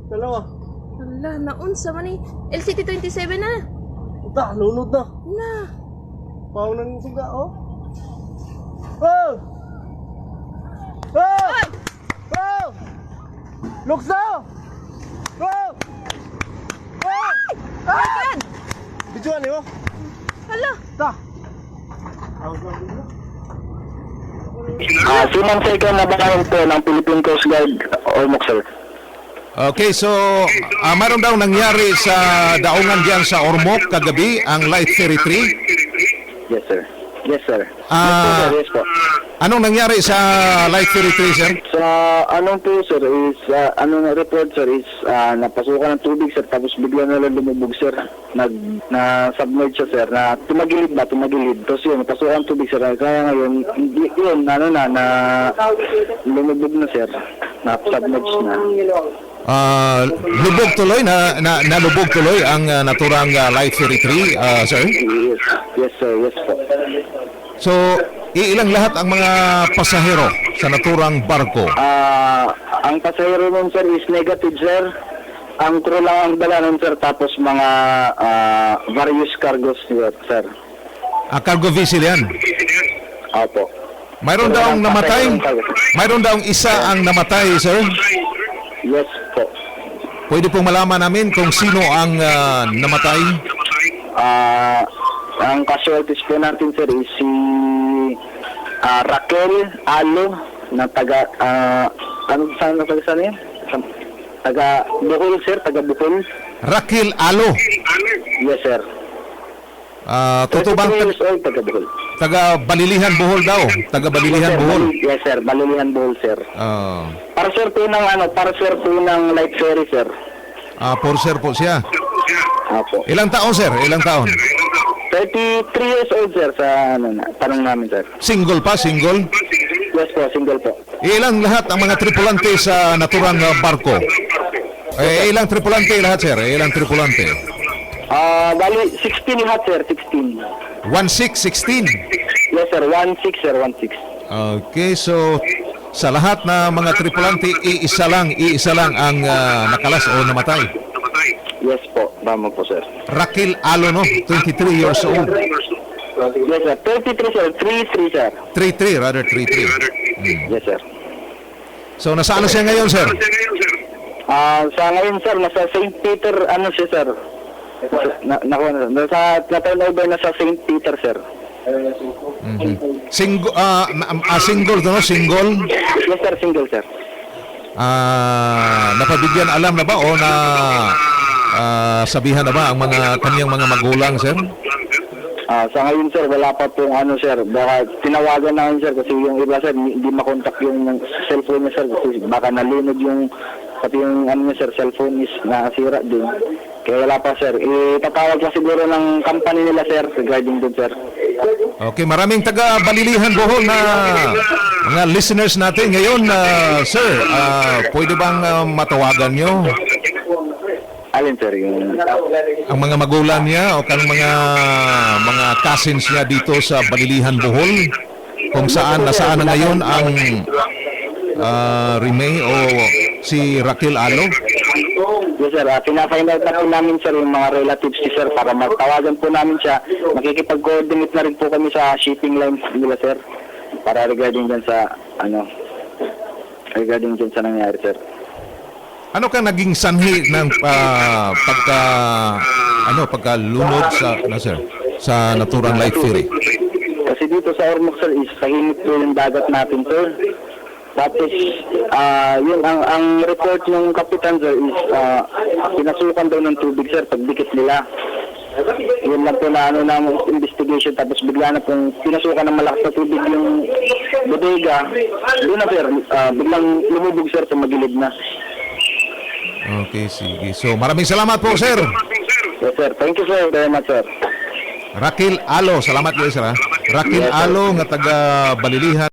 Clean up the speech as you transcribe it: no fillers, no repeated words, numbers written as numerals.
Dalawa. Hala, naunsa man ni. LCT-27 na. Uta, lunod na. Na. Pao nang suga, oh. Oh! Oh! Oh! Luksa! Oh! Oh! Ah! Bijuan ni mo? Hala. Ta! Sinang second na bakayan po ng Philippine Coast Guard Ormoc, sir. Okay, so mayroon daw nangyari sa daungan diyan sa Ormoc kagabi, ang Light Ferry 3. Yes, sir. Yes, sir. Ah. Yes po. Anong nangyari sa Light Ferry 3, sir? Sa anong po, sir, is, anong report, sir, is napasukan ng tubig, sir, tapos bigla na lang lumubog, sir. Na-submerge siya, sir, na tumagilid. Tapos yun, napasukan ng tubig, sir. Kaya ngayon, yun, lumubog na, sir. Na-submerge na. Lubog tuloy nalubog tuloy ang naturang Light Ferry 3, sir. Yes, sir. Yes po. So, iilang lahat ang mga pasahero sa naturang barko? Ang pasahero nun, sir, is negative, sir. Ang crew lang ang dala nun, sir, tapos mga various cargos, sir. Cargo vessel yan. Opo. Mayroon daw ang namatay? Mayroon daw isa ang namatay, sir? Yes po. Pwede pong malaman namin kung sino ang namatay? Ang casualties po natin, sir, is si Raquel Alo na taga saan yan? Taga Bohol, sir, taga Bohol. Raquel Alo. Yes, sir. Totoo bang 33 years old, taga Bohol. taga Balilihan Bohol daw? Taga Balilihan Yes, sir. Bohol. Yes, sir, Balilihan Bohol, sir. Para sir po ng Light Ferry, sir. Porser po siya. Opo. Ilang taon, sir? Ilang taon? 33 years old, sir, sa tanong namin, sir. Single pa? Single? Yes po, single po. Ilang lahat ang mga tripulante sa naturang barko? Ilang tripulante lahat, sir? Ilang tripulante? Bali, 16 lahat, sir, 16. 16? Yes, sir, 16, sir, 16. Okay, so sa lahat na mga tripulante, iisa lang ang nakalas o namatay. Yes po, tama po, sir. Raquel Alo, no? 23 years old. Yes, sir, 33, sir, 33, sir. 33. Yes, sir. So nasaan na siya ngayon, sir? Sa ngayon, sir, nasa St. Peter, siya, sir? Nasa-turnover na sa St. Peter, sir. Single to, no? Single? Yes, sir, single, sir. Napabigyan alam na ba o na sabihan na ba ang mga kanyang mga magulang, sir? Sa ngayon, sir, wala pa pong sir. Baka tinawagan namin, sir, kasi yung iba, sir, hindi makontak yung cellphone niya, sir, kasi baka nalunod yung pati yung niya, sir, cellphone is nasira din. Kaya wala pa, sir. Itatawag pa siguro ng company nila, sir, regarding dun, sir. Okay, maraming taga Balilihan Bohol na mga listeners natin ngayon, sir. Pwede bang matawagan nyo Alin, sir, yung ang mga magulang niya o kang mga cousins niya dito sa Balilihan Bohol, kung nasaan na ngayon ang Rime o si Raquel Alo? Yes, sir. Pina-find out na po namin, sir, yung mga relatives ni sir para magtawagan po namin siya. Makikipag-coordinate na rin po kami sa shipping lines nila, sir, para regarding dyan sa nangyari, sir. Ano ka naging sanhi ng pagkalunod sa naturang Light Ferry? Kasi dito sa Ormoc, sir, is tahimik po yung dagat natin, sir. Tapos, yun, ang report ng kapitan, sir, is pinasukan daw ng tubig, sir, pagdikit nila. Yun lang po na investigation, tapos bigla na pong pinasukan ng malakas na tubig yung bodega. Doon na, sir, biglang lumubog, sir, sa magilid na. Okay, sige. So, maraming salamat po, sir. Yes, sir. Thank you, sir, very much, sir. Raquel Alo, salamat po, sir. Raquel Yes, sir. Alo, nga taga Balilihan.